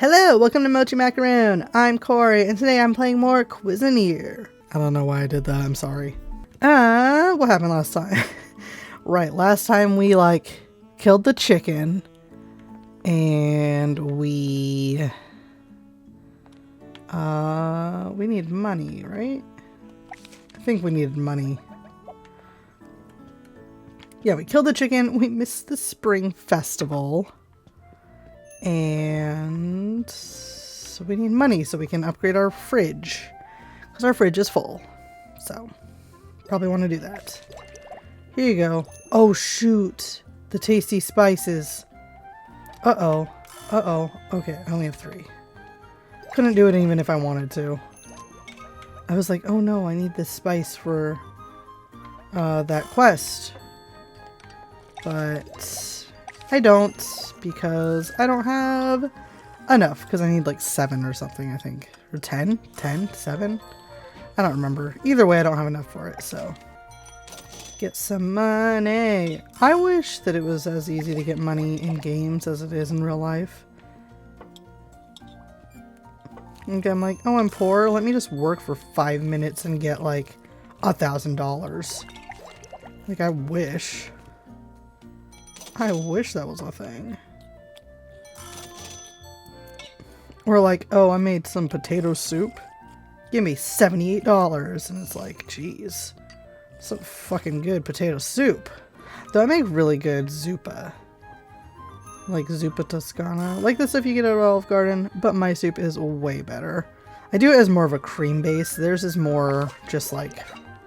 Hello, welcome to Mochi Macaroon. I'm Corey, and today I'm playing more Cuisineer. I don't know why I did that, I'm sorry. What happened last time? Right, last time we, killed the chicken, and we need money, right? I think we needed money. Yeah, we killed the chicken, we missed the spring festival. And so we need money so we can upgrade our fridge, because our fridge is full. So probably want to do that. Here you go. Oh shoot, the tasty spices. Uh-oh. Okay, I only have 3. Couldn't do it even if I wanted to. I was like, oh no, I need this spice for that quest. But I don't, because I don't have enough, because I need 7 or something, I think. Or 10? 10? 7? I don't remember. Either way, I don't have enough for it, so. Get some money. I wish that it was as easy to get money in games as it is in real life. Okay, I'm like, oh, I'm poor. Let me just work for 5 minutes and get $1,000. I wish. I wish that was a thing. Or oh, I made some potato soup. Give me $78. And it's like, geez. Some fucking good potato soup. Though I make really good zuppa. Like zuppa Toscana. Like the stuff you get at Olive Garden. But my soup is way better. I do it as more of a cream base. Theirs is more just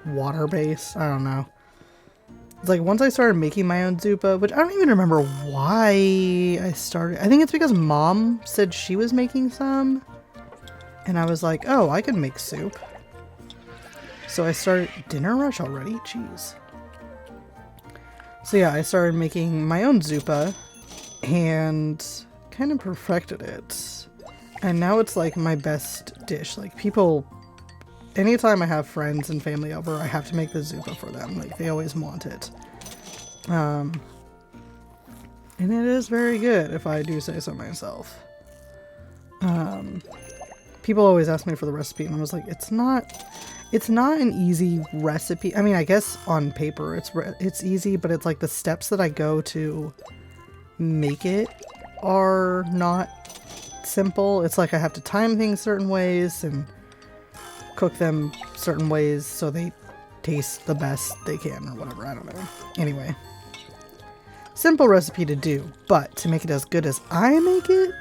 water base. I don't know. It's once I started making my own zuppa, which I don't even remember why I started. I think it's because Mom said she was making some. And I was like, oh, I can make soup. So I started... Dinner rush already? Jeez. So yeah, I started making my own zuppa. And kind of perfected it. And now it's my best dish. People... Anytime I have friends and family over, I have to make the zuppa for them. They always want it. And it is very good, if I do say so myself. People always ask me for the recipe, and I was like, it's not an easy recipe. I mean, I guess on paper it's easy, but it's the steps that I go to make it are not simple. It's I have to time things certain ways and cook them certain ways so they taste the best they can or whatever. I don't know. Anyway. Simple recipe to do, but to make it as good as I make it,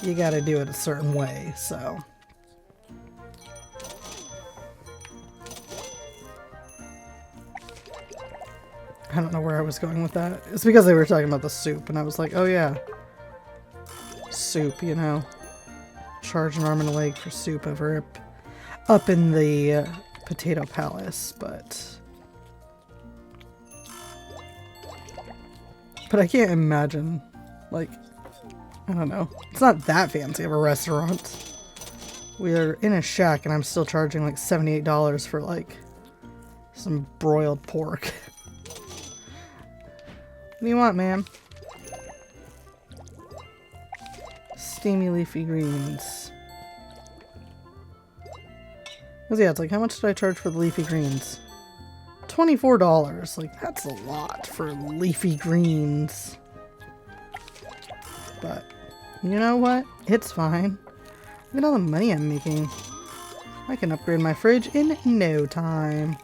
you gotta do it a certain way, so. I don't know where I was going with that. It's because they were talking about the soup, and I was like, oh yeah. Soup, you know. Charge an arm and a leg for soup over up in the Potato Palace, but I can't imagine, I don't know. It's not that fancy of a restaurant. We are in a shack and I'm still charging $78 for some broiled pork. What do you want, man? Steamy leafy greens. Cause yeah, it's how much did I charge for the leafy greens? $24. That's a lot for leafy greens. But, you know what? It's fine. Look at all the money I'm making. I can upgrade my fridge in no time.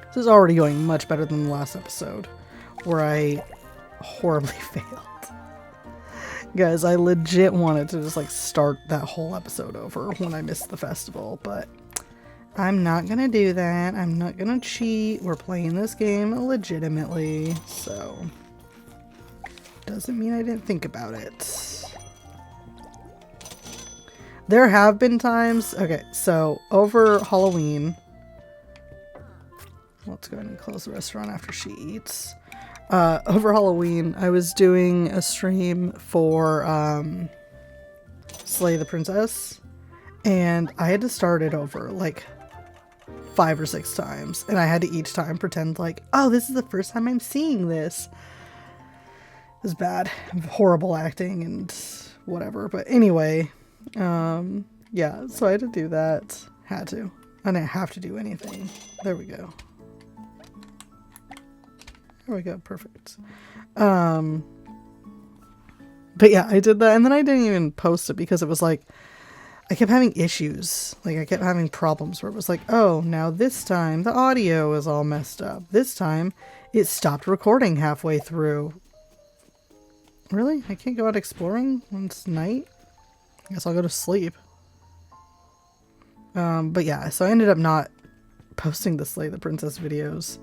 This is already going much better than the last episode, where I horribly failed. Guys, I legit wanted to just start that whole episode over when I missed the festival, but I'm not gonna do that. I'm not gonna cheat. We're playing this game legitimately, so doesn't mean I didn't think about it. There have been times... Okay, so over Halloween... Let's go ahead and close the restaurant after she eats. Over Halloween, I was doing a stream for Slay the Princess, and I had to start it over 5 or 6 times, and I had to each time pretend oh, this is the first time I'm seeing this. It was bad. Horrible acting and whatever. But anyway, yeah, so I had to do that. Had to. I didn't have to do anything. There we go. There we go. Perfect. But yeah, I did that, and then I didn't even post it because it was like, I kept having issues. Like, I kept having problems where it was like, oh, now this time the audio is all messed up. This time it stopped recording halfway through. Really? I can't go out exploring when it's night? I guess I'll go to sleep. But yeah, so I ended up not posting the Slay the Princess videos.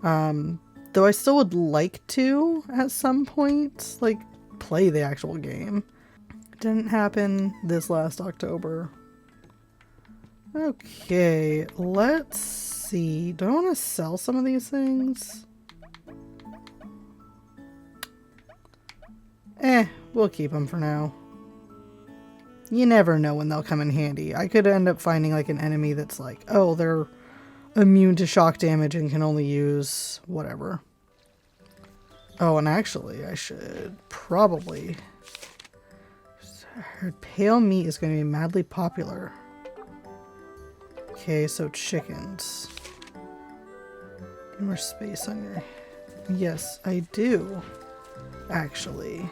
Though I still would like to, at some point, like, play the actual game. Didn't happen this last October. Okay, let's see. Do I want to sell some of these things? We'll keep them for now. You never know when they'll come in handy. I could end up finding like an enemy that's like, oh, they're immune to shock damage and can only use whatever. Oh, and actually, I should probably... I heard pale meat is going to be madly popular. Okay, so chickens. Need more space on your... Yes, I do. Actually.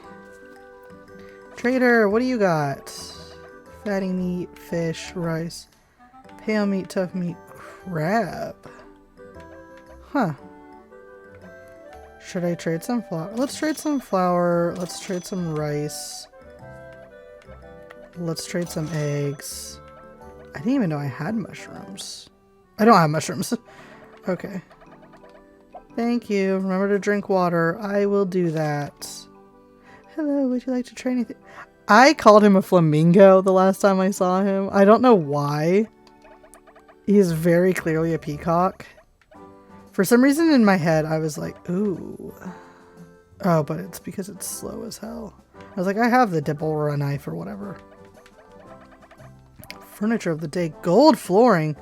Trader, what do you got? Fatty meat, fish, rice. Pale meat, tough meat, crab. Huh. Should I trade some flour? Let's trade some flour. Let's trade some rice. Let's trade some eggs. I didn't even know I had mushrooms. I don't have mushrooms. Okay. Thank you. Remember to drink water. I will do that. Hello, would you like to try anything? I called him a flamingo the last time I saw him. I don't know why. He's very clearly a peacock. For some reason in my head, I was like, ooh. Oh, but it's because it's slow as hell. I was like, I have the dip or a knife or whatever. Furniture of the day. Gold flooring.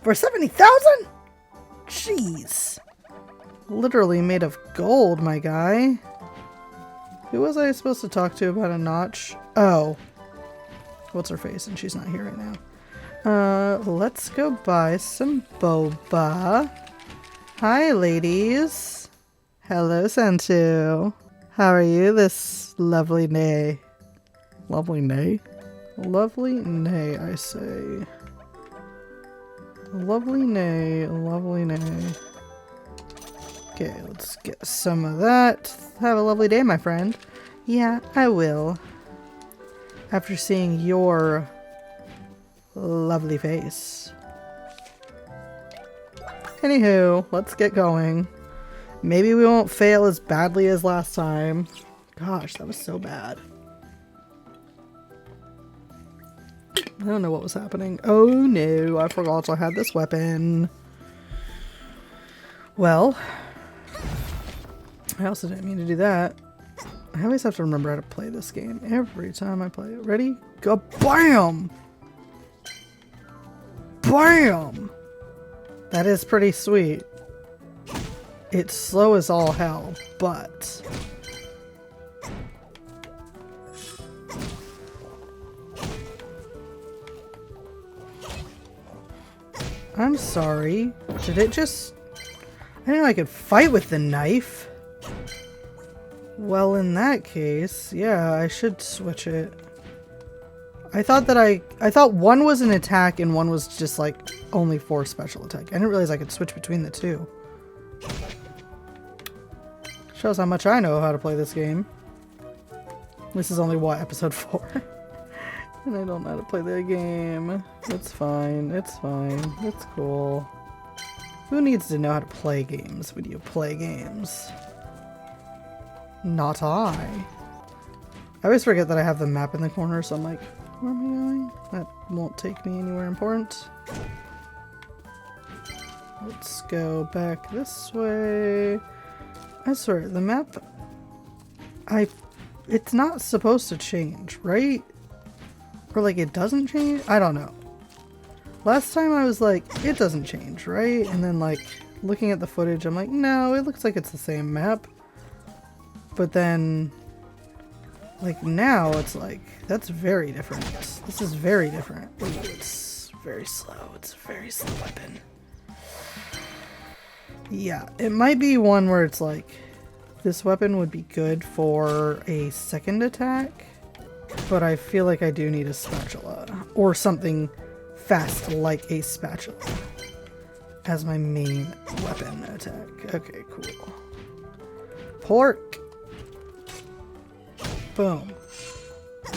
For 70,000? Jeez. Literally made of gold, my guy. Who was I supposed to talk to about a notch? Oh. What's her face? And she's not here right now. Let's go buy some boba. Hi, ladies. Hello, Sentu. How are you this lovely day? Lovely day? Lovely nay, I say. Lovely nay, lovely nay. Okay, let's get some of that. Have a lovely day, my friend. Yeah, I will. After seeing your lovely face. Anywho, let's get going. Maybe we won't fail as badly as last time. Gosh, that was so bad. I don't know what was happening. Oh no, I forgot I had this weapon. Well, I also didn't mean to do that. I always have to remember how to play this game every time I play it. Ready? Go BAM! BAM! That is pretty sweet. It's slow as all hell, but... I'm sorry. Did it just... I didn't know I could fight with the knife. Well, in that case, yeah, I should switch it. I thought that I thought one was an attack and one was just like only for special attack. I didn't realize I could switch between the two. Shows how much I know how to play this game. This is only what, episode 4? And I don't know how to play the game. It's fine. It's fine. It's cool. Who needs to know how to play games when you play games? Not I. I always forget that I have the map in the corner, so I'm like, where am I going? That won't take me anywhere important. Let's go back this way. I swear, the map... It's not supposed to change, right? Or like it doesn't change? I don't know. Last time I was like, it doesn't change, right? And then like, looking at the footage, I'm like, no, it looks like it's the same map. But then Like now it's like, that's very different. This is very different. Ooh, it's very slow. It's a very slow weapon. Yeah, it might be one where it's like, this weapon would be good for a second attack, but I feel like I do need a spatula or something fast like a spatula as my main weapon attack. Okay, cool. Pork. Boom.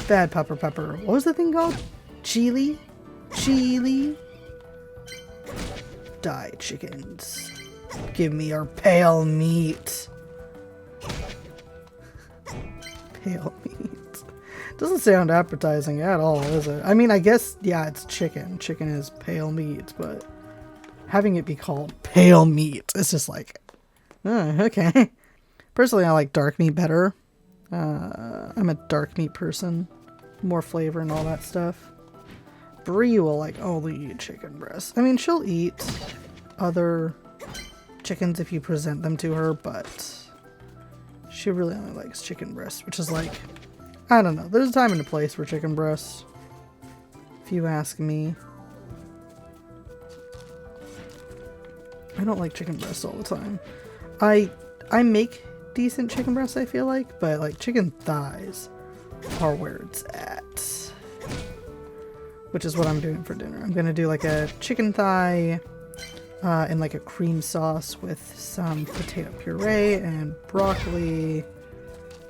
Bad pepper. What was the thing called? Chili? Chili? Die, chickens. Give me your pale meat. Pale meat. Doesn't sound appetizing at all, is it? I mean, I guess, yeah, it's chicken. Chicken is pale meat, but having it be called pale meat is just like, oh, okay. Personally, I like dark meat better. I'm a dark meat person. More flavor and all that stuff. Bree will like only eat chicken breasts. I mean, she'll eat other chickens if you present them to her, but she really only likes chicken breasts, which is like, I don't know. There's a time and a place for chicken breasts, if you ask me. I don't like chicken breasts all the time. I make decent chicken breasts, I feel like, but like chicken thighs are where it's at, which is what I'm doing for dinner. I'm gonna do like a chicken thigh and like a cream sauce with some potato puree and broccoli.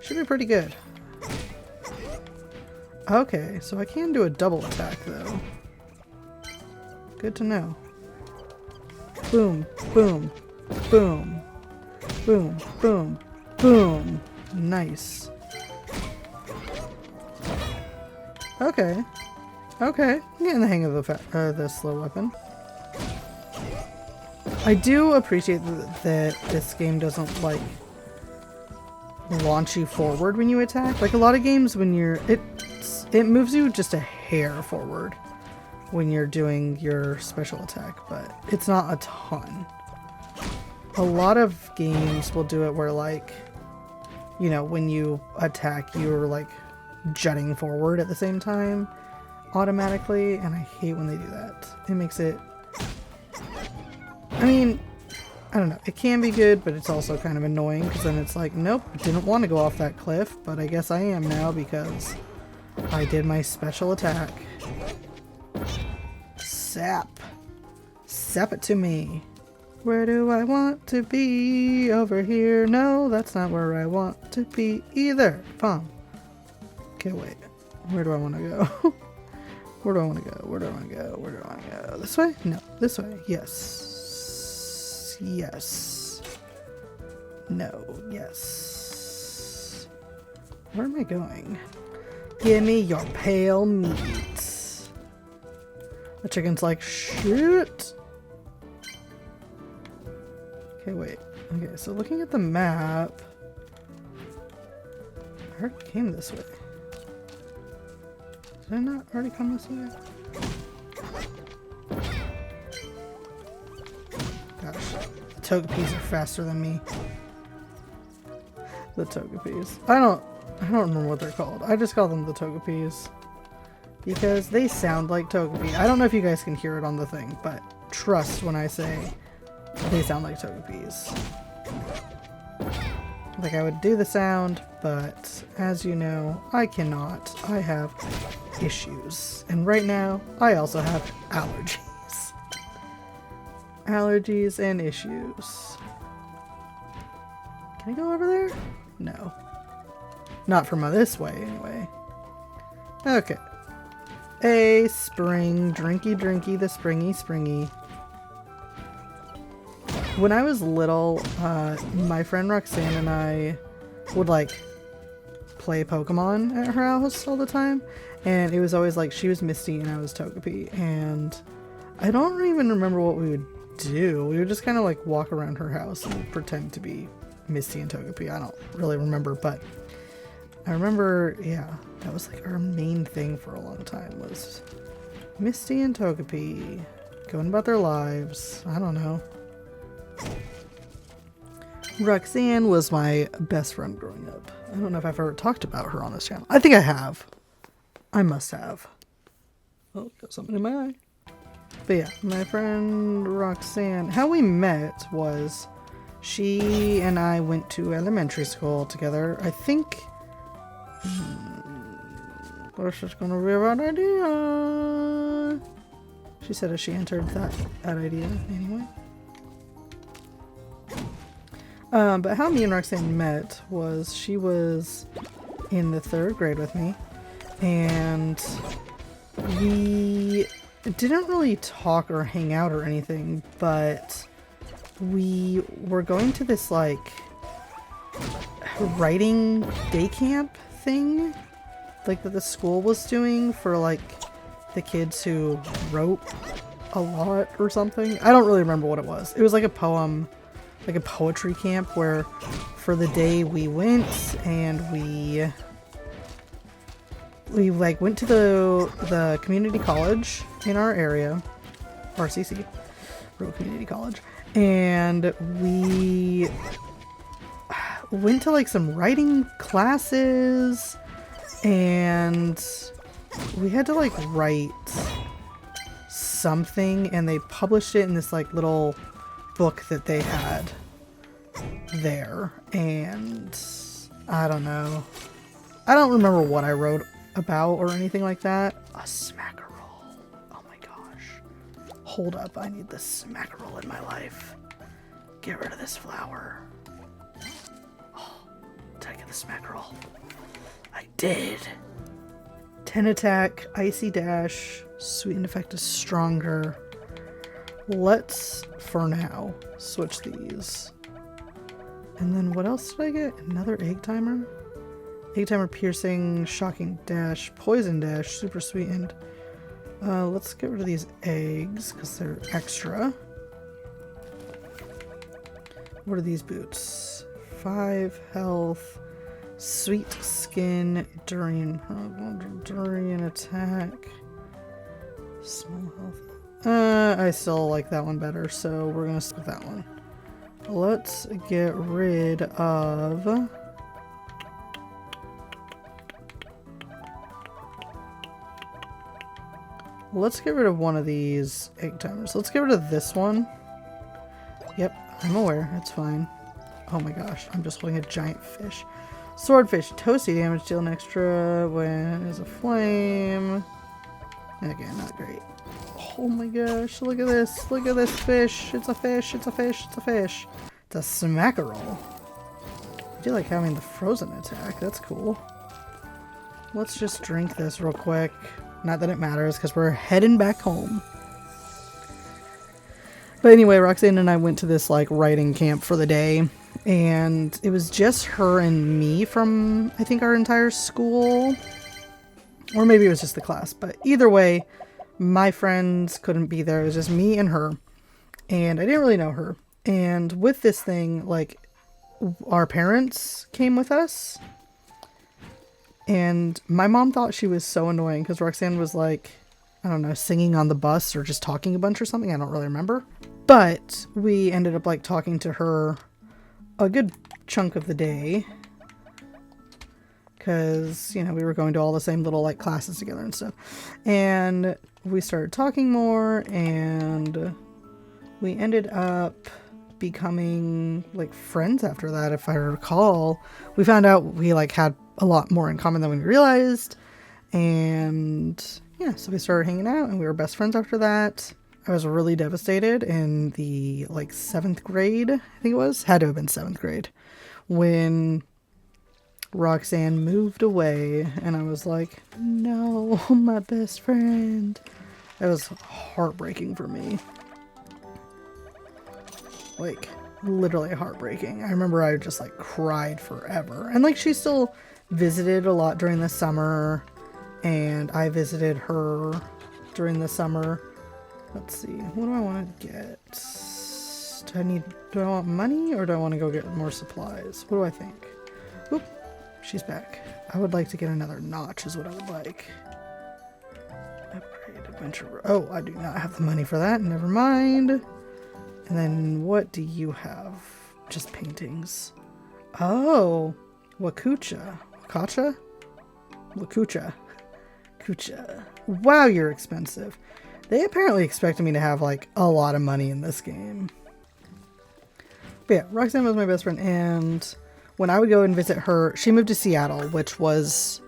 Should be pretty good. Okay, so I can do a double attack though. Good to know. Boom, boom, boom, boom, boom, boom. Nice. Okay. Okay. I'm getting the hang of the slow weapon. I do appreciate that this game doesn't like launch you forward when you attack. Like a lot of games when you're it moves you just a hair forward when you're doing your special attack, but it's not a ton. A lot of games will do it where like, you know, when you attack you're like jutting forward at the same time automatically, and I hate when they do that. It makes it, I mean, I don't know, it can be good, but it's also kind of annoying because then it's like, nope, didn't want to go off that cliff, but I guess I am now because I did my special attack. Sap. Sap it to me. Where do I want to be? Over here? No, that's not where I want to be either. Pom. Okay, wait. Where do I want to go? Where do I want to go? Where do I want to go? Where do I want to go? This way? No. This way. Yes. Yes. No. Yes. Where am I going? Give me your pale meat. The chicken's like, shoot. Okay, wait. Okay, so looking at the map, I already came this way. Did I not already come this way? Gosh, the Togepis are faster than me. The Togepis. I don't remember what they're called. I just call them the Togepis because they sound like Togepi. I don't know if you guys can hear it on the thing, but trust when I say they sound like Togepis. Like I would do the sound, but as you know, I cannot. I have issues. And right now, I also have allergies. Allergies and issues. Can I go over there? No. Not from this way, anyway. Okay. A spring. Drinky, drinky, the springy, springy. When I was little, my friend Roxanne and I would like play Pokemon at her house all the time, and it was always like she was Misty and I was Togepi, and I don't even remember what we would do. We would just kind of like walk around her house and pretend to be Misty and Togepi. I don't really remember, but I remember, yeah, that was like our main thing for a long time was Misty and Togepi going about their lives. I don't know. Roxanne was my best friend growing up. I don't know if I've ever talked about her on this channel. I think I have. I must have. Oh, got something in my eye. But yeah, my friend Roxanne, how we met was she and I went to elementary school together. I think this is gonna be a bad idea. She said as she entered that idea anyway. But how me and Roxanne met was she was in the 3rd grade with me, and we didn't really talk or hang out or anything, but we were going to this like writing day camp thing, like that the school was doing for like the kids who wrote a lot or something. I don't really remember what it was. It was like a poem, like a poetry camp where for the day we went and we like went to the community college in our area, RCC, Rural Community College, and we went to like some writing classes, and we had to like write something, and they published it in this like little book that they had there, and I don't know. I don't remember what I wrote about or anything like that. A smackerel. Oh my gosh. Hold up, I need this smackerel in my life. Get rid of this flower. Oh, did I get the smackerel? I did. 10 attack, icy dash, sweetened effect is stronger. Let's, for now, switch these. And then what else did I get? Another egg timer? Egg timer, piercing, shocking dash, poison dash, super sweetened. Let's get rid of these eggs because they're extra. What are these boots? 5 health, sweet skin, durian attack, small health. I still like that one better, so we're gonna stick with that one. Let's get rid of one of these egg timers. Let's get rid of this one. Yep, I'm aware. It's fine. Oh my gosh, I'm just holding a giant fish. Swordfish. Toasty damage. Deal an extra when it's a flame. Again, not great. Oh my gosh, look at this. Look at this fish. It's a fish. It's a fish. It's a fish. It's a smackerel. I do like having the frozen attack. That's cool. Let's just drink this real quick. Not that it matters, because we're heading back home. But anyway, Roxanne and I went to this like writing camp for the day, and it was just her and me from, I think, our entire school. Or maybe it was just the class, but either way, my friends couldn't be there. It was just me and her, and I didn't really know her. And with this thing, like, our parents came with us. And my mom thought she was so annoying because Roxanne was like, I don't know, singing on the bus or just talking a bunch or something. I don't really remember. But we ended up like talking to her a good chunk of the day because, you know, we were going to all the same little like classes together and stuff. And we started talking more, and we ended up becoming like friends after that, if I recall. We found out we like had a lot more in common than we realized, and yeah, so we started hanging out and we were best friends after that. I was really devastated in the like 7th grade, I think it was, had to have been 7th grade, when Roxanne moved away, and I was like, no, my best friend. It was heartbreaking for me. Like, literally heartbreaking. I remember I just like cried forever. And like, she still visited a lot during the summer, and I visited her during the summer. Let's see, what do I want to get? Do I want money, or do I want to go get more supplies? What do I think? Oop, she's back. I would like to get another notch is what I would like. Upgrade adventure. Oh, I do not have the money for that. Never mind. And then what do you have? just paintings. Oh, Wakucha. Wakacha? Wakucha. Kucha. Wow, you're expensive. They apparently expected me to have like a lot of money in this game. But yeah, Roxanne was my best friend, and when I would go and visit her, she moved to Seattle, which was,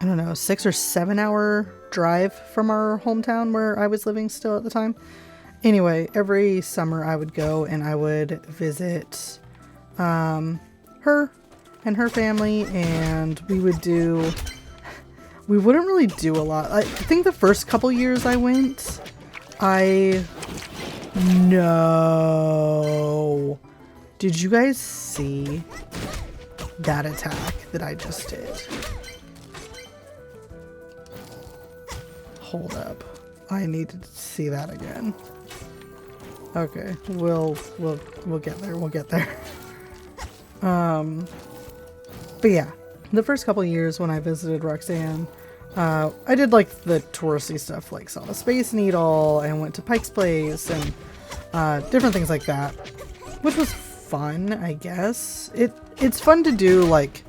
I don't know, 6 or 7 hour drive from our hometown where I was living still at the time. Anyway, every summer I would go and I would visit her and her family, and we wouldn't really do a lot. I think the first couple years I went, no. Did you guys see that attack that I just did? Hold up. I need to see that again. Okay, we'll get there. We'll get there. But yeah, the first couple years when I visited Roxanne, I did like the touristy stuff, like saw the Space Needle and went to Pike's Place and different things like that, which was fun, I guess. It's fun to do, like,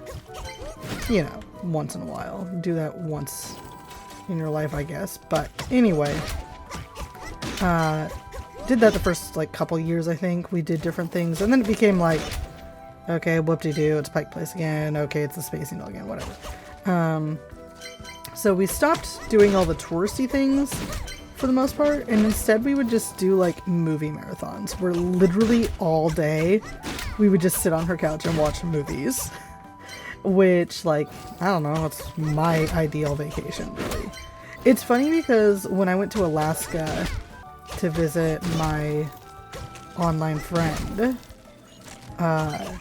you know, once in a while. Do that once in your life, I guess. But anyway, did that the first like couple years. I think we did different things, and then it became like, okay, whoop-de-doo, it's Pike Place again. Okay, it's the Space Needle again, whatever. So we stopped doing all the touristy things for the most part, and instead we would just do like movie marathons where literally all day we would just sit on her couch and watch movies, which, like, I don't know, it's my ideal vacation, really. It's funny because when I went to Alaska to visit my online friend, I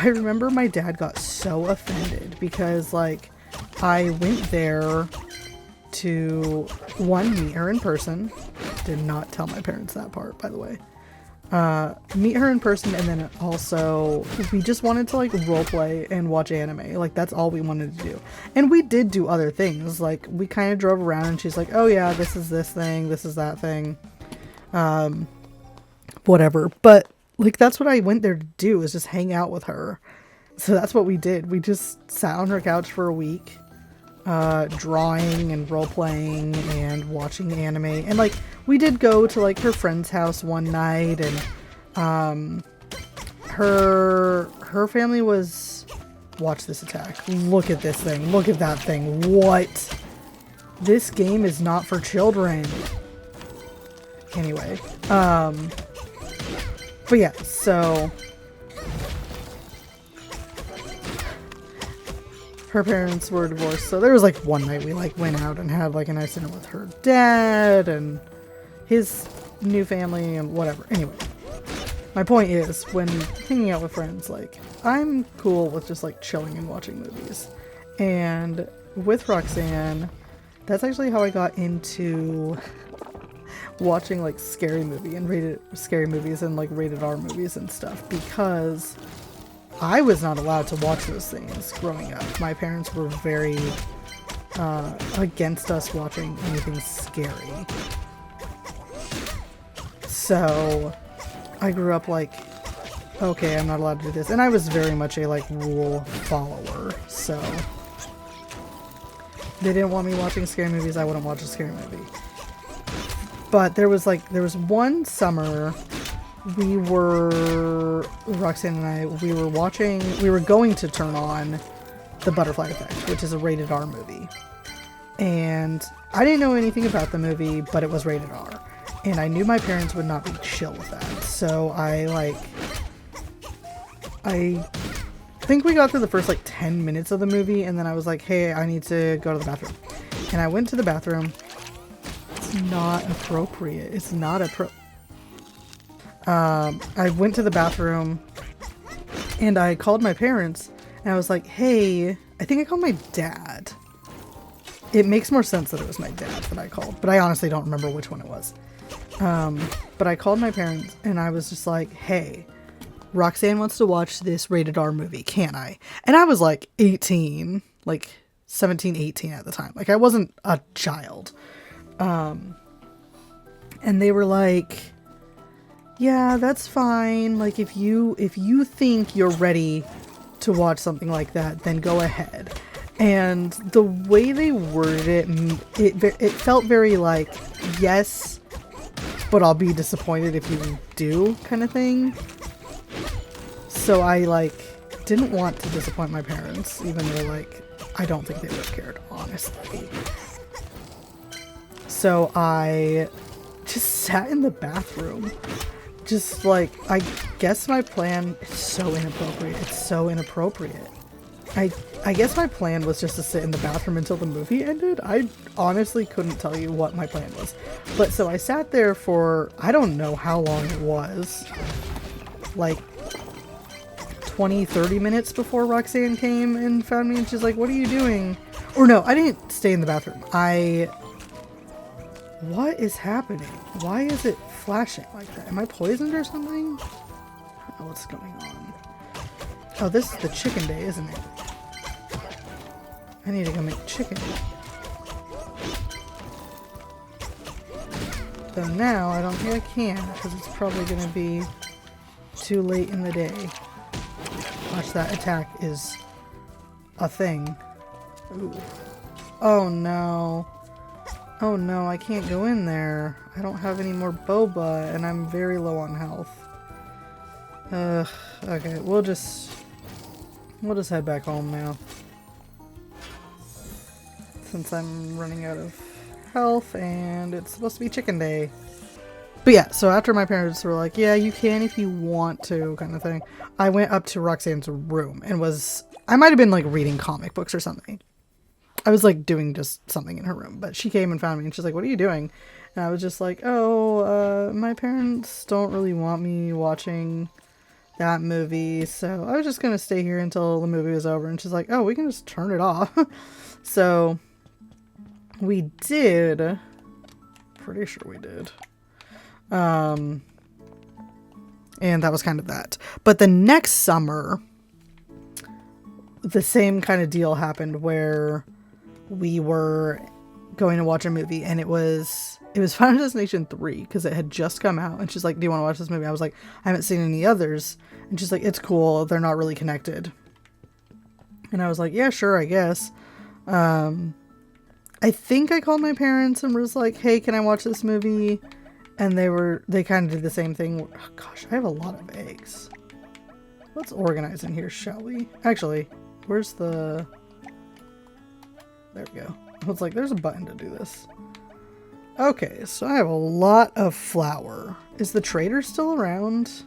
remember my dad got so offended because, like, I went there to, one, meet her in person. Did not tell my parents that part, by the way. Meet her in person, and then also we just wanted to like roleplay and watch anime. Like, that's all we wanted to do. And we did do other things. Like, we kind of drove around and she's like, oh yeah, this is this thing, this is that thing. Whatever. But like, that's what I went there to do, is just hang out with her. So that's what we did. We just sat on her couch for a week, drawing and role-playing and watching anime. And like, we did go to like her friend's house one night, and her family was, watch this attack, look at this thing, look at that thing, what? This game is not for children. Anyway, but yeah, so her parents were divorced, so there was like one night we like went out and had like a nice dinner with her dad and his new family and whatever. Anyway, my point is, when hanging out with friends, like, I'm cool with just like chilling and watching movies. And with Roxanne, that's actually how I got into watching like scary movies and like rated R movies and stuff, because I was not allowed to watch those things growing up. My parents were very against us watching anything scary. So I grew up like, okay, I'm not allowed to do this. And I was very much a like rule follower. So they didn't want me watching scary movies, I wouldn't watch a scary movie. But there was one summer Roxanne and I, we were going to turn on The Butterfly Effect, which is a rated R movie. And I didn't know anything about the movie, but it was rated R. And I knew my parents would not be chill with that. So I think we got through the first like 10 minutes of the movie, and then I was like, hey, I need to go to the bathroom. And I went to the bathroom. It's not appropriate. It's not I went to the bathroom and I called my parents and I was like, hey, I think I called my dad. It makes more sense that it was my dad that I called, but I honestly don't remember which one it was. But I called my parents and I was just like, hey, Roxanne wants to watch this rated R movie. Can I? And I was like 18, like 17, 18 at the time. Like, I wasn't a child. And they were like, yeah, that's fine. Like, if you think you're ready to watch something like that, then go ahead. And the way they worded it felt very like, yes, but I'll be disappointed if you do, kind of thing. So I, like, didn't want to disappoint my parents, even though, like, I don't think they would have cared, honestly. So I just sat in the bathroom. Just, like, I guess my plan... It's so inappropriate. It's so inappropriate. I guess my plan was just to sit in the bathroom until the movie ended. I honestly couldn't tell you what my plan was. But so I sat there for... I don't know how long it was. Like... 20, 30 minutes before Roxanne came and found me, and she's like, what are you doing? Or no, I didn't stay in the bathroom. What is happening? Why is it flashing like that? Am I poisoned or something? I don't know what's going on. Oh, this is the chicken day, isn't it? I need to go make chicken. Though now, I don't think I can, because it's probably going to be too late in the day. Watch, that attack is a thing. Ooh. Oh no. Oh no, I can't go in there. I don't have any more boba, and I'm very low on health. Okay, we'll just head back home now. Since I'm running out of health, and it's supposed to be chicken day. But yeah, so after my parents were like, yeah, you can if you want to, kind of thing, I went up to Roxanne's room and I might have been like reading comic books or something. I was like doing just something in her room, but she came and found me and she's like, what are you doing? And I was just like, oh, my parents don't really want me watching that movie, so I was just going to stay here until the movie was over. And she's like, oh, we can just turn it off. So we did. Pretty sure we did. And that was kind of that. But the next summer, the same kind of deal happened where we were going to watch a movie, and it was Final Destination 3 because it had just come out. And she's like, do you want to watch this movie? I was like, I haven't seen any others. And she's like, it's cool. They're not really connected. And I was like, yeah, sure, I guess. I think I called my parents and was like, hey, can I watch this movie? And they kind of did the same thing. Oh, gosh, I have a lot of eggs. Let's organize in here, shall we? Actually, where's the... There we go. I was like, there's a button to do this. Okay, so I have a lot of flour. Is the trader still around?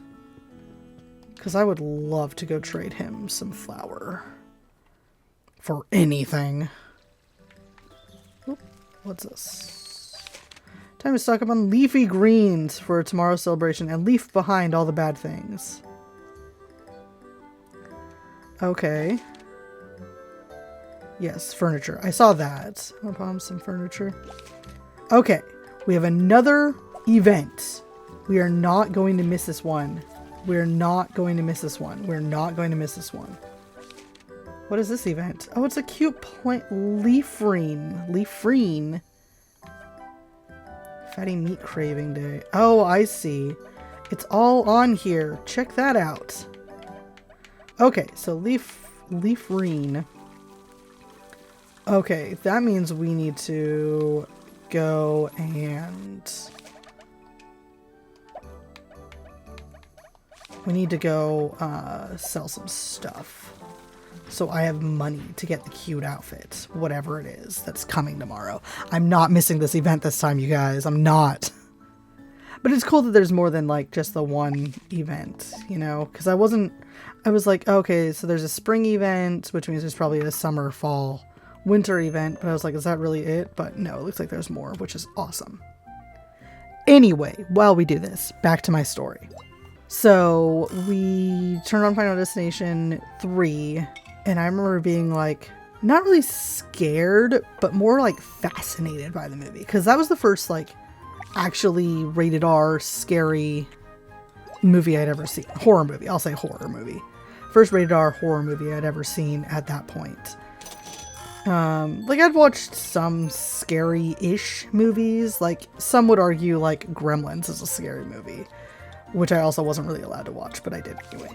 Because I would love to go trade him some flour. For anything. Oop, what's this? Time to stock up on leafy greens for tomorrow's celebration and leave behind all the bad things. Okay. Yes, furniture. I saw that. I'll buy some furniture. Okay. We have another event. We are not going to miss this one. We're not going to miss this one. We're not going to miss this one. What is this event? Oh, it's a cute plant. Leafrine. Leafrine. Fatty meat craving day. Oh, I see. It's all on here. Check that out. Okay, so leafrine. Okay, that means we need to go and... We need to go sell some stuff. So I have money to get the cute outfit, whatever it is that's coming tomorrow. I'm not missing this event this time, you guys. I'm not. But it's cool that there's more than like just the one event, you know? Because I was like, okay, so there's a spring event, which means there's probably a summer, fall, winter event. But I was like, is that really it? But no, it looks like there's more, which is awesome. Anyway, while we do this, back to my story. So we turned on Final Destination 3, and I remember being like, not really scared, but more like fascinated by the movie. Because that was the first like actually rated R scary movie I'd ever seen. Horror movie. I'll say horror movie. First rated R horror movie I'd ever seen at that point. Like I'd watched some scary-ish movies. Like some would argue like Gremlins is a scary movie. which I also wasn't really allowed to watch, but I did anyway.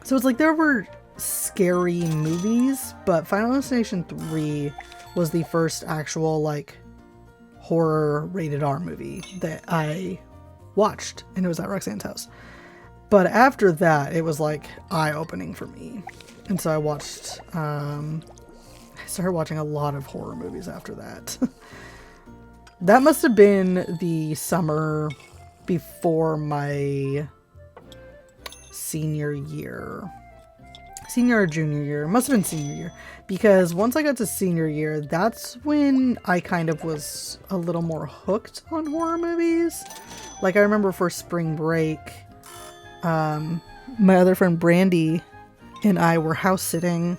So it's like there were scary movies, but Final Destination 3 was the first actual like horror rated R movie that I watched, and it was at Roxanne's house. But after that, it was like eye-opening for me. And so I started watching a lot of horror movies after that. That must have been the summer before my senior year. Senior or junior year. It must have been senior year. Because once I got to senior year, that's when I kind of was a little more hooked on horror movies. Like I remember for spring break, my other friend Brandy and I were house sitting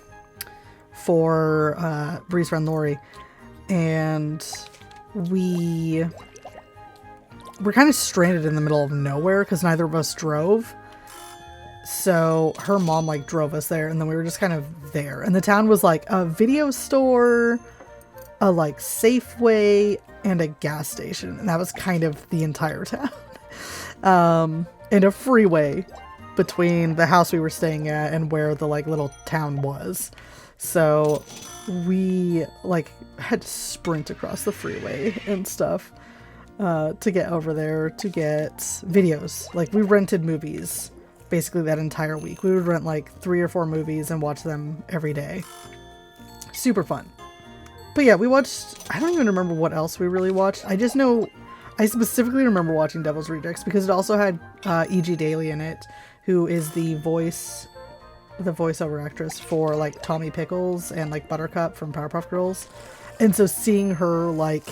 for Bree's friend Lori, and we were kind of stranded in the middle of nowhere because neither of us drove. So her mom like drove us there, and then we were just kind of there. And the town was like a video store, a like Safeway, and a gas station, and that was kind of the entire town. And a freeway between the house we were staying at and where the like little town was. So we like had to sprint across the freeway and stuff to get over there to get videos. Like we rented movies basically that entire week. We would rent like 3 or 4 movies and watch them every day. Super fun. But yeah, we watched, I don't even remember what else we really watched. I just know, I specifically remember watching Devil's Rejects because it also had E.G. Daily in it, who is the voiceover actress for like Tommy Pickles and like Buttercup from Powerpuff Girls. And so seeing her like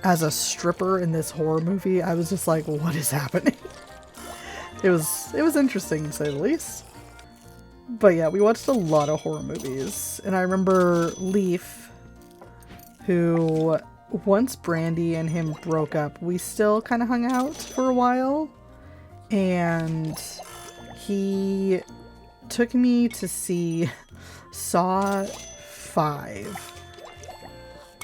as a stripper in this horror movie, I was just like, what is happening? It was interesting to say the least. But yeah, we watched a lot of horror movies. And I remember Leaf, who once Brandy and him broke up, we still kind of hung out for a while. And he took me to see Saw 5.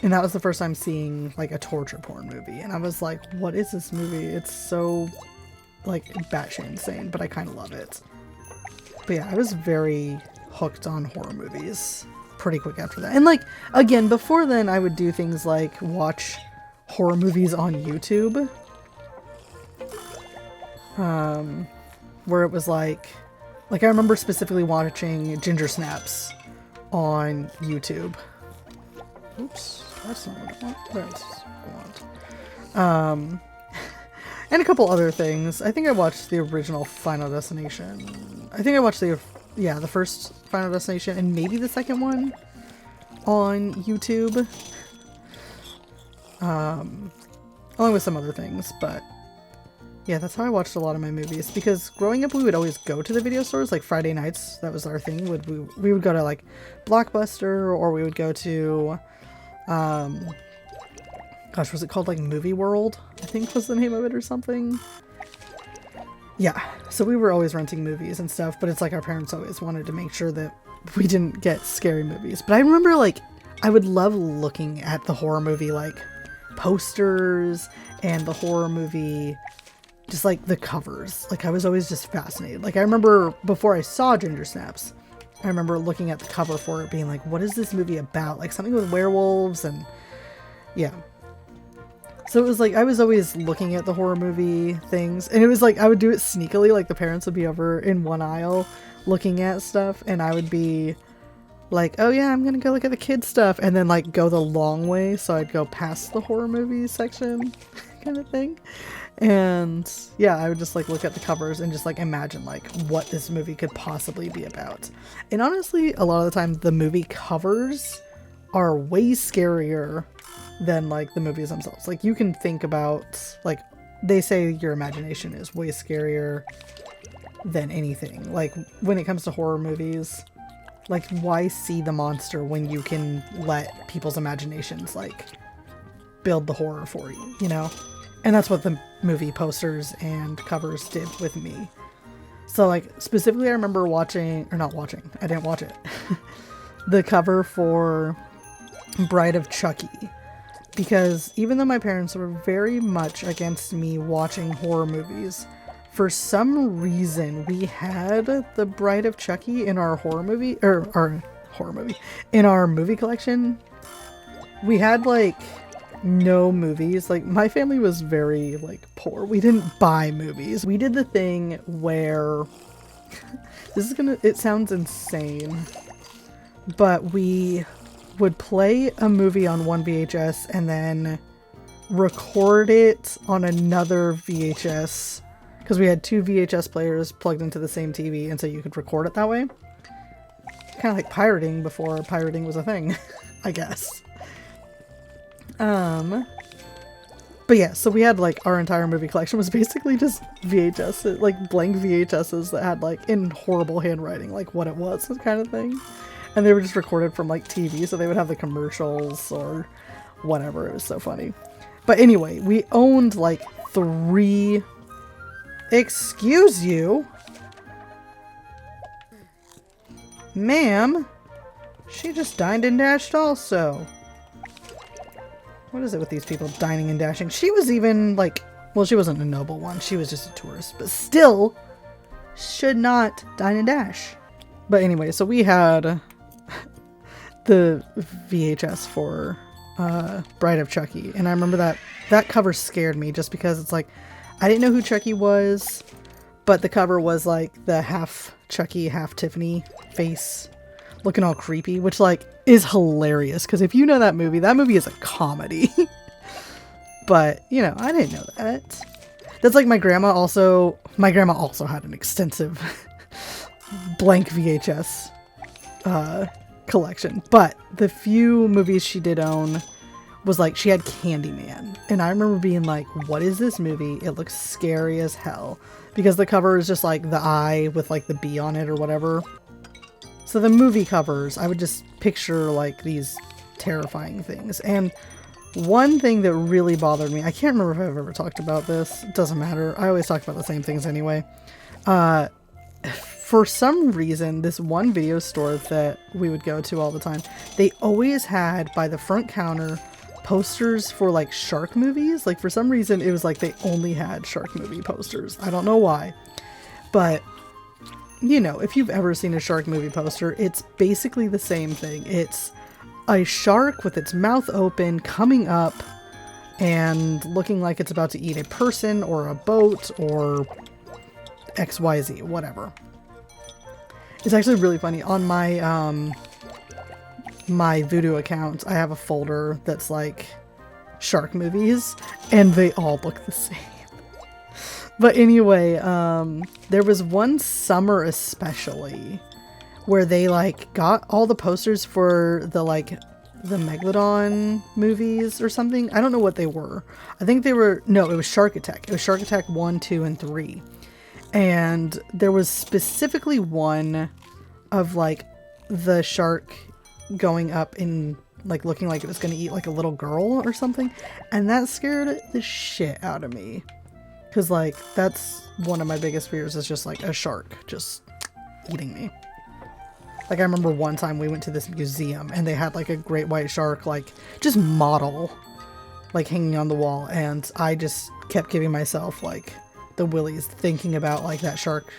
And that was the first time seeing like a torture porn movie. And I was like, what is this movie? It's so like batshit insane, but I kind of love it. But yeah, I was very hooked on horror movies pretty quick after that. And like, again, before then I would do things like watch horror movies on YouTube. Where it was like I remember specifically watching Ginger Snaps on YouTube. Oops, that's not what I want. That's what I want. And a couple other things. I think I watched the original Final Destination. I think I watched the first Final Destination and maybe the second one on YouTube. Along with some other things, but yeah, that's how I watched a lot of my movies. Because growing up, we would always go to the video stores, like Friday nights. That was our thing. We would go to like Blockbuster, or we would go to, gosh, was it called like Movie World? I think was the name of it or something. Yeah, so we were always renting movies and stuff, but it's like our parents always wanted to make sure that we didn't get scary movies. But I remember like, I would love looking at the horror movie like posters and the horror movie, just like the covers. Like I was always just fascinated. Like I remember before I saw Ginger Snaps, I remember looking at the cover for it being like, what is this movie about? Like something with werewolves and yeah. So it was like, I was always looking at the horror movie things, and it was like, I would do it sneakily. Like the parents would be over in one aisle looking at stuff, and I would be like, oh yeah, I'm gonna go look at the kids stuff, and then like go the long way. So I'd go past the horror movie section kind of thing. And yeah, I would just like look at the covers and just like imagine like what this movie could possibly be about. And honestly, a lot of the time the movie covers are way scarier than like the movies themselves. Like you can think about, like they say your imagination is way scarier than anything. Like when it comes to horror movies, like why see the monster when you can let people's imaginations like build the horror for you, you know? And that's what the movie posters and covers did with me. So like specifically I remember watching, or not watching, I didn't watch it. The cover for Bride of Chucky. because even though my parents were very much against me watching horror movies, for some reason we had The Bride of Chucky in our horror movie, or our horror movie, in our movie collection. We had like no movies. Like my family was very like poor. We didn't buy movies. We did the thing where it sounds insane, but we would play a movie on one VHS and then record it on another VHS, because we had two VHS players plugged into the same TV, and so you could record it that way. Kind of like pirating before pirating was a thing, I guess. But yeah, so we had like our entire movie collection was basically just VHS, like blank VHSs that had like in horrible handwriting, like what it was, kind of thing. And they were just recorded from like TV, so they would have the commercials or whatever. It was so funny. But anyway, we owned like 3... Excuse you? Ma'am? She just dined and dashed also. What is it with these people dining and dashing? She was even like... Well, she wasn't a noble one. She was just a tourist. But still, should not dine and dash. But anyway, so we had the VHS for Bride of Chucky. And I remember that cover scared me just because it's like, I didn't know who Chucky was, but the cover was like the half Chucky, half Tiffany face looking all creepy, which like is hilarious. Because if you know that movie is a comedy. But, you know, I didn't know that. That's like my grandma also had an extensive blank VHS collection, but the few movies she did own was like she had Candyman, and I remember being like, what is this movie? It looks scary as hell, because the cover is just like the eye with like the bee on it or whatever. So the movie covers, I would just picture like these terrifying things. And one thing that really bothered me, I can't remember if I've ever talked about this, it doesn't matter, I always talk about the same things anyway. For some reason, this one video store that we would go to all the time, they always had by the front counter posters for like shark movies. Like for some reason, it was like they only had shark movie posters. I don't know why. But, you know, if you've ever seen a shark movie poster, it's basically the same thing. It's a shark with its mouth open, coming up and looking like it's about to eat a person or a boat or XYZ, whatever. It's actually really funny. On my my Voodoo account, I have a folder that's like shark movies, and they all look the same. But anyway, there was one summer especially where they like got all the posters for the Megalodon movies or something. I don't know what they were. I think they were, no, it was Shark Attack. It was Shark Attack 1, 2, and 3. And there was specifically one of like the shark going up in like looking like it was going to eat like a little girl or something. And that scared the shit out of me. Cause like that's one of my biggest fears, is just like a shark just eating me. Like I remember one time we went to this museum and they had like a great white shark, like just model, like hanging on the wall. And I just kept giving myself like the willies thinking about like that shark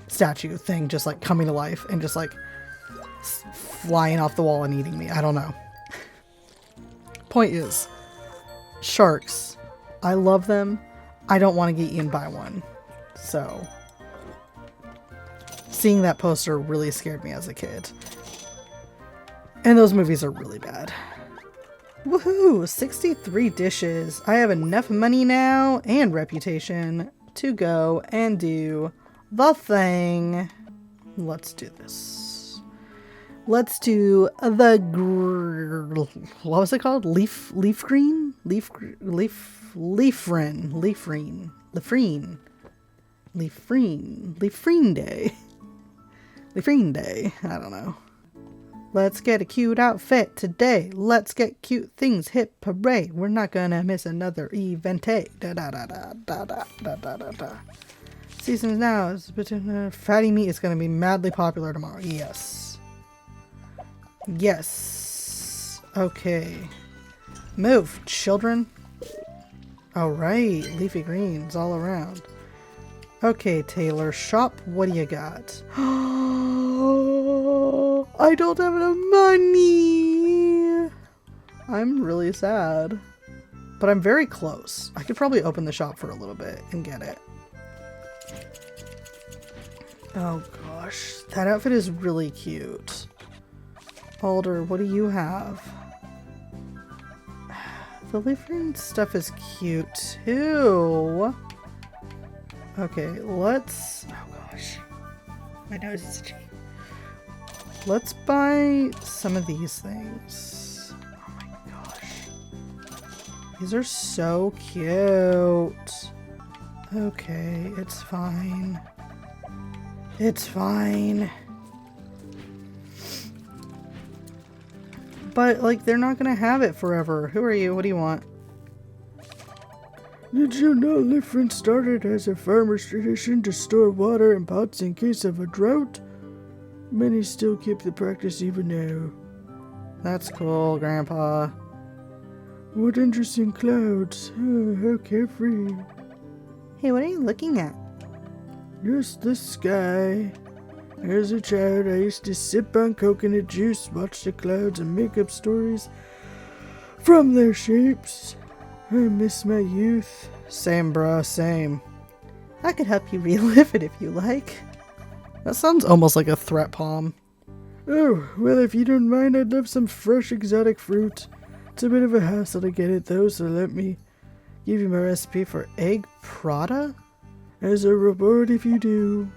statue thing just like coming to life and just like flying off the wall and eating me. I don't know. Point is, sharks, I love them. I don't want to get eaten by one. So seeing that poster really scared me as a kid. And those movies are really bad. Woohoo! 63 dishes. I have enough money now and reputation to go and do the thing. Let's do this. Let's do the what was it called? Leafrine day. Leafrine day. I don't know. Let's get a cute outfit today. Let's get cute things. Hip hooray. We're not gonna miss another event. Da da da da da da da da da da. Seasons now. Fatty meat is gonna be madly popular tomorrow. Yes. Yes. Okay. Move, children. Alright, leafy greens all around. Okay, Taylor, shop, what do you got? I don't have enough money! I'm really sad. But I'm very close. I could probably open the shop for a little bit and get it. Oh gosh, that outfit is really cute. Alder, what do you have? The leaf green stuff is cute too. Okay, let's... Oh gosh. My nose is itchy. Let's buy some of these things. Oh my gosh. These are so cute. Okay, it's fine. It's fine. But, like, they're not gonna have it forever. Who are you? What do you want? Did you know Liffrin started as a farmer's tradition to store water in pots in case of a drought? Many still keep the practice even now. That's cool, Grandpa. What interesting clouds. Oh, how carefree. Hey, what are you looking at? Just the sky. As a child, I used to sip on coconut juice, watch the clouds, and make up stories from their shapes. I miss my youth. Same, bro, same. I could help you relive it if you like. That sounds almost like a threat palm. Oh, well, if you don't mind, I'd love some fresh exotic fruit. It's a bit of a hassle to get it, though, so let me give you my recipe for egg prata? As a reward if you do.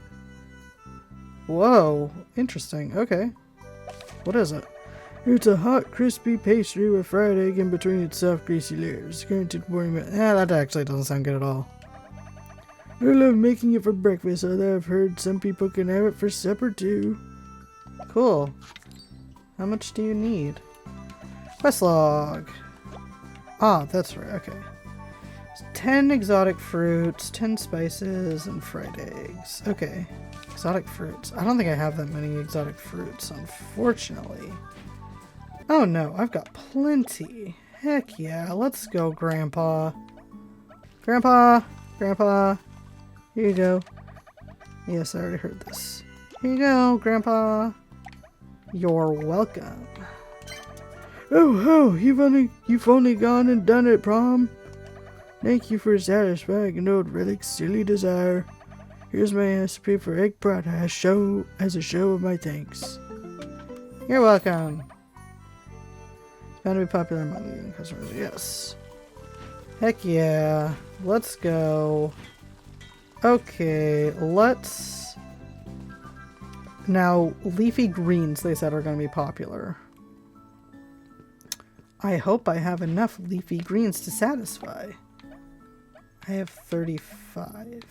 Whoa, interesting. Okay. What is it? It's a hot, crispy pastry with fried egg in between its soft, greasy layers. Guaranteed warming. Yeah, that actually doesn't sound good at all. I love making it for breakfast, although I've heard some people can have it for supper too. Cool. How much do you need? Quest log. Ah, that's right. Okay. 10 exotic fruits, 10 spices, and fried eggs. Okay. Exotic fruits. I don't think I have that many exotic fruits, unfortunately. Oh no, I've got plenty. Heck yeah, let's go, Grandpa. Grandpa! Grandpa! Here you go. Yes, I already heard this. Here you go, Grandpa. You're welcome. Oh ho, you've only gone and done it, Prom. Thank you for satisfying an old relic's silly desire. Here's my recipe for egg prata as a show of my thanks. You're welcome. Found to be popular among the customers. Yes. Heck yeah. Let's go. Okay, let's... Now, leafy greens, they said, are going to be popular. I hope I have enough leafy greens to satisfy. I have 35.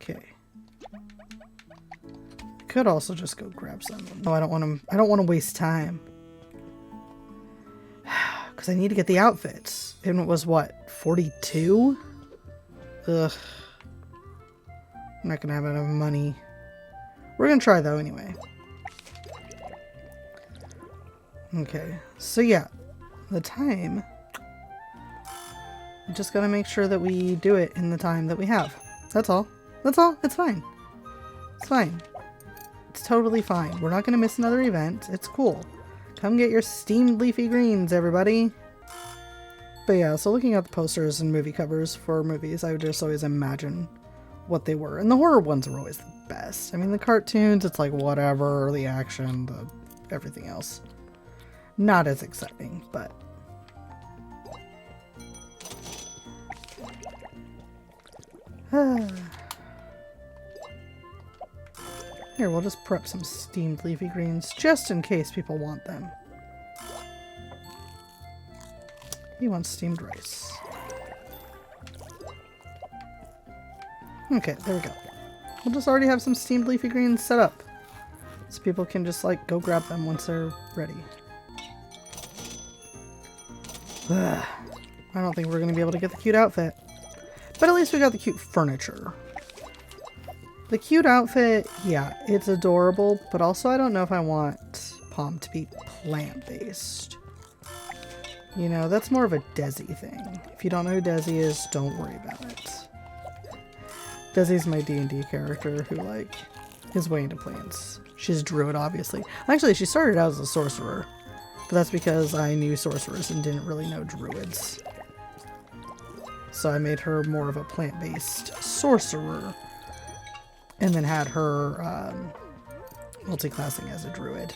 Okay. Could also just go grab some. No, I don't want to waste time. Because I need to get the outfits. And it was what, 42? Ugh. I'm not gonna have enough money. We're gonna try though anyway. Okay, so yeah, the time. We just gotta make sure that we do it in the time that we have. That's all. That's all. It's fine. It's fine. It's totally fine. We're not gonna miss another event. It's cool. Come get your steamed leafy greens, everybody. But yeah, so looking at the posters and movie covers for movies, I would just always imagine what they were. And the horror ones were always the best. I mean, the cartoons, it's like whatever, the action, everything else. Not as exciting, but... Here, we'll just prep some steamed leafy greens, just in case people want them. He wants steamed rice. Okay, there we go. We'll just already have some steamed leafy greens set up. So people can just, like, go grab them once they're ready. Ugh. I don't think we're going to be able to get the cute outfit. But at least we got the cute furniture. The cute outfit, yeah, it's adorable, but also I don't know if I want Palm to be plant-based. You know, that's more of a Desi thing. If you don't know who Desi is, don't worry about it. Desi's my D&D character who, like, is way into plants. She's a druid, obviously. Actually, she started out as a sorcerer. But that's because I knew sorcerers and didn't really know druids. So I made her more of a plant-based sorcerer. And then had her multi-classing as a druid.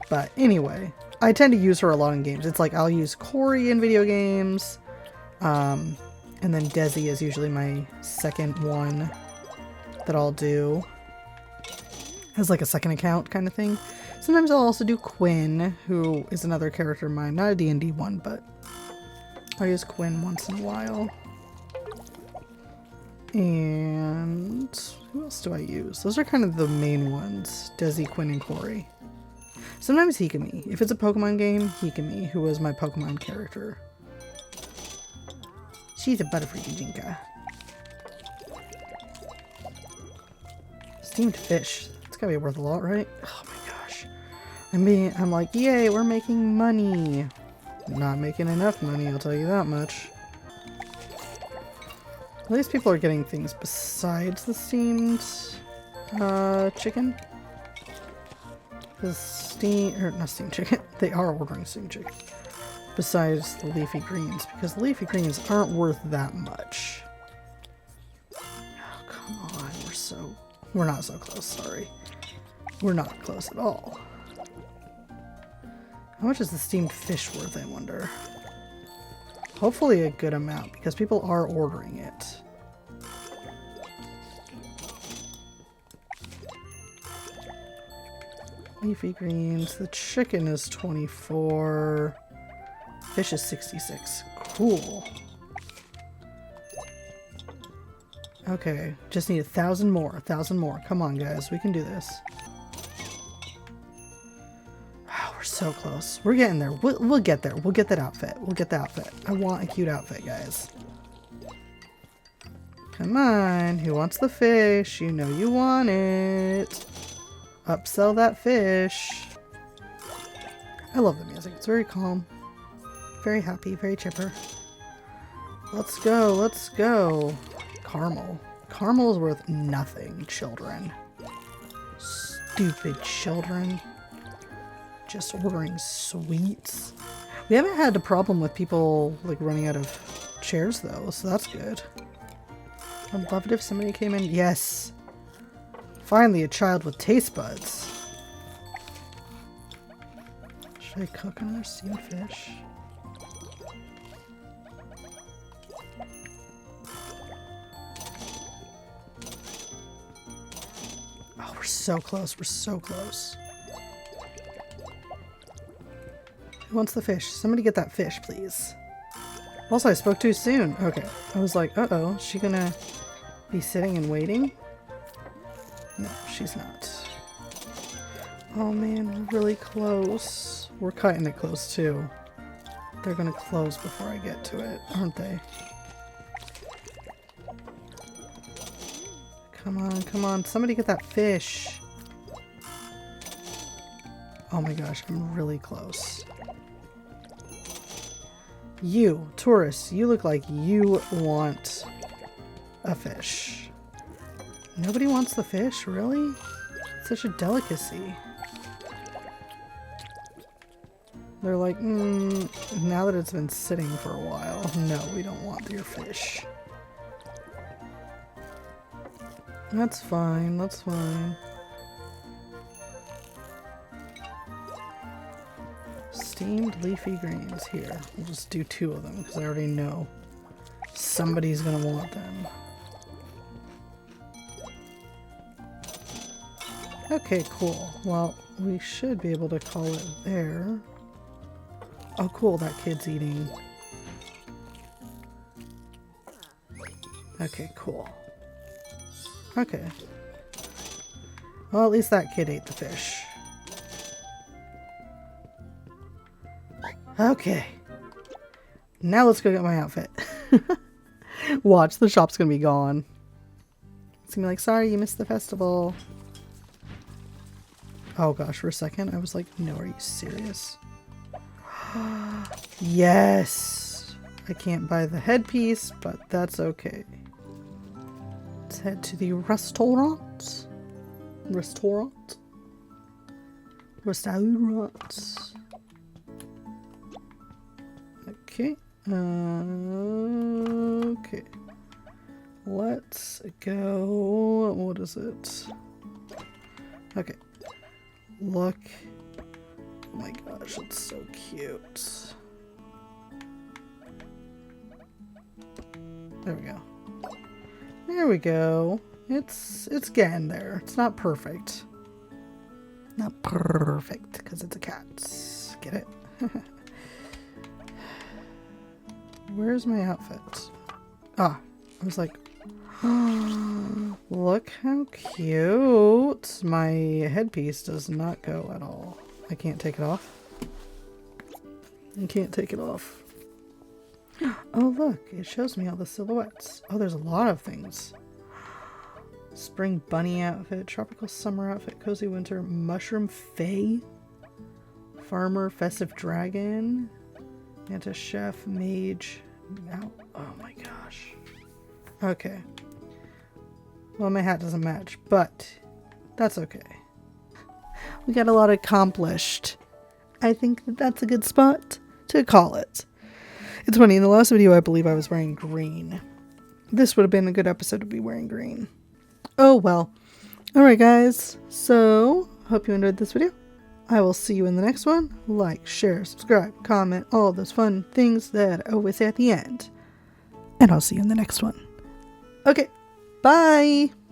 But anyway, I tend to use her a lot in games. It's like I'll use Corey in video games. And then Desi is usually my second one that I'll do. As like a second account kind of thing. Sometimes I'll also do Quinn, who is another character of mine. Not a D&D one, but I'll use Quinn once in a while. And who else do I use? Those are kind of the main ones. Desi, Quinn, and Corey. Sometimes Hikami. If it's a Pokemon game, Hikami, who was my Pokemon character. She's a Butterfree Jinka. Steamed fish. It's gotta be worth a lot, right? Oh my gosh. I'm like, yay, we're making money. Not making enough money, I'll tell you that much. At least people are getting things besides the steamed chicken. Not steamed chicken. They are ordering steamed chicken. Besides the leafy greens, because the leafy greens aren't worth that much. Oh, come on. We're not so close, sorry. We're not close at all. How much is the steamed fish worth, I wonder? Hopefully a good amount, because people are ordering it. Leafy greens. The chicken is 24. Fish is 66. Cool. Okay, just need 1,000 more. 1,000 more. Come on, guys. We can do this. Oh, we're so close. We're getting there. We'll get there. We'll get that outfit. We'll get the outfit. I want a cute outfit, guys. Come on. Who wants the fish? You know you want it. Upsell that fish. I love the music. It's very calm. Very happy. Very chipper. Let's go. Let's go. Caramel. Caramel is worth nothing, children. Stupid children. Just ordering sweets. We haven't had a problem with people like running out of chairs though, so that's good. I'd love it if somebody came in. Yes! Finally a child with taste buds. Should I cook another steamed fish? Oh, we're so close. We're so close. Who wants the fish? Somebody get that fish, please. Also, I spoke too soon. Okay. I was like, uh-oh. Is she gonna be sitting and waiting? No, she's not. Oh man, we're really close. We're cutting it close too. They're gonna close before I get to it, aren't they? Come on, come on. Somebody get that fish. Oh my gosh, I'm really close. You, tourists, you look like you want a fish. Nobody wants the fish, really? It's such a delicacy. They're like, now that it's been sitting for a while, no, we don't want your fish. That's fine, that's fine. Steamed leafy greens here. We'll just do 2 of them because I already know somebody's gonna want them. Okay, cool. Well, we should be able to call it there. Oh, cool, that kid's eating. Okay, cool. Okay. Well, at least that kid ate the fish. Okay. Now let's go get my outfit. Watch, the shop's gonna be gone. It's gonna be like, sorry, you missed the festival. Oh gosh, for a second I was like, no, are you serious? Yes! I can't buy the headpiece, but that's okay. Let's head to the restaurant. Restaurant. Okay. Okay. Let's go. What is it? Okay. Look. Oh my gosh, it's so cute. There we go. There we go. It's getting there. It's not perfect. Not perfect because it's a cat. Get it? Where's my outfit? Ah, I was like, look how cute. My headpiece does not go at all. I can't take it off. I can't take it off. Oh, look, it shows me all the silhouettes. Oh, there's a lot of things. Spring bunny outfit, tropical summer outfit, cozy winter, mushroom fae, farmer, festive dragon, Manta chef, mage. Oh my gosh. Okay. Well, my hat doesn't match, but that's okay. We got a lot accomplished. I think that that's a good spot to call it. It's funny, in the last video I believe I was wearing green. This would have been a good episode to be wearing green. Oh well. Alright guys, so hope you enjoyed this video. I will see you in the next one. Like, share, subscribe, comment, all those fun things that I always say at the end. And I'll see you in the next one. Okay, bye!